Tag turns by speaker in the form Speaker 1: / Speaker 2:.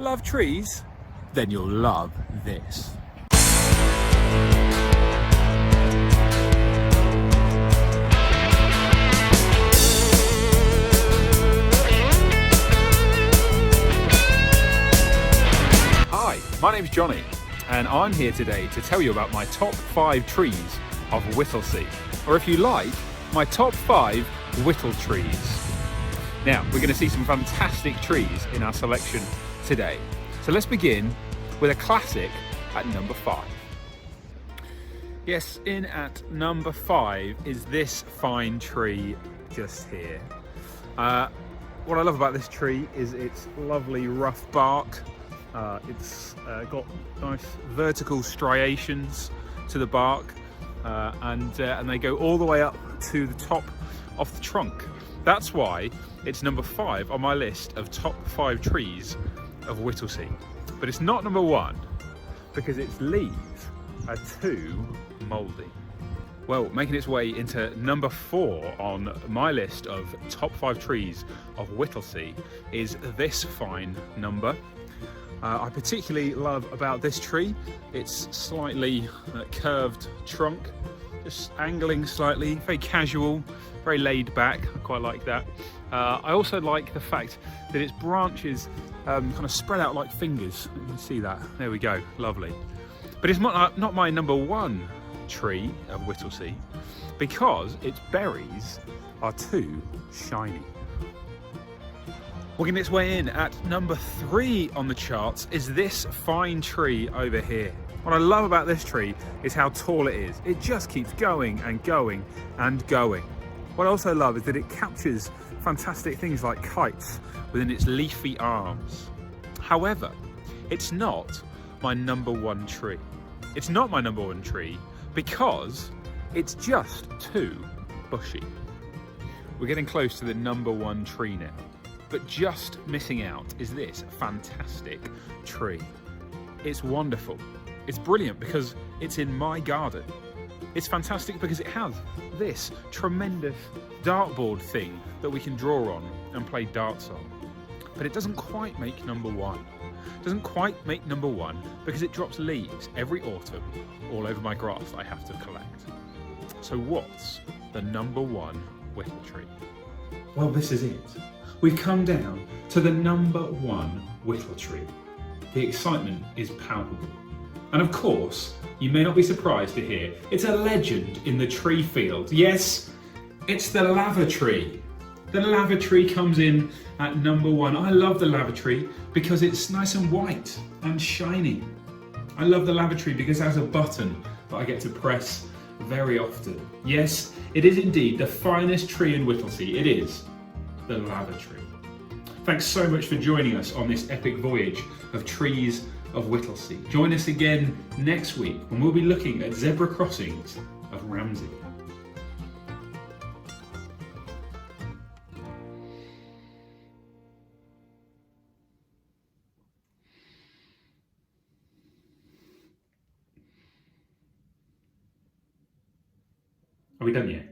Speaker 1: Love trees? Then you'll love this. Hi, my name's Jonny, and I'm here today to tell you about my top 5 trees of Whittlesea, or if you like, my top 5 Whittle-trees. Now, we're going to see some fantastic trees in our selection today. So let's begin with a classic at number 5. Yes, in at number 5 is this fine tree just here. What I love about this tree is its lovely rough bark. It's got nice vertical striations to the bark, and they go all the way up to the top of the trunk. That's why it's number 5 on my list of top 5 trees of Whittlesea. But it's not number 1 because its leaves are too mouldy. Well, making its way into number 4 on my list of top 5 trees of Whittlesea is this fine number. I particularly love about this tree its slightly curved trunk, just angling slightly, very casual, very laid back. I quite like that. I also like the fact that its branches kind of spread out like fingers. You can see that. There we go, lovely. But it's not my number 1 tree of Whittlesea because its berries are too shiny. Working its way in at number 3 on the charts is this fine tree over here. What I love about this tree is how tall it is. It just keeps going and going and going. What I also love is that it captures fantastic things like kites within its leafy arms. However, it's not my number 1 tree. It's not my number 1 tree because it's just too bushy. We're getting close to the number 1 tree now. But just missing out is this fantastic tree. It's wonderful. It's brilliant because it's in my garden. It's fantastic because it has this tremendous dartboard thing that we can draw on and play darts on. But it doesn't quite make number 1. It doesn't quite make number 1 because it drops leaves every autumn all over my grass I have to collect. So what's the number 1 whittle tree? Well, this is it. We've come down to the number 1 whittle tree. The excitement is palpable. And of course, you may not be surprised to hear, it's a legend in the tree field. Yes, it's the lava tree. The lava tree comes in at number 1. I love the lava tree because it's nice and white and shiny. I love the lava tree because it has a button that I get to press very often. Yes, it is indeed the finest tree in Whittlesea. It is the lava tree. Thanks so much for joining us on this epic voyage of trees of Whittlesea. Join us again next week when we'll be looking at zebra crossings of Ramsey. Are we done yet?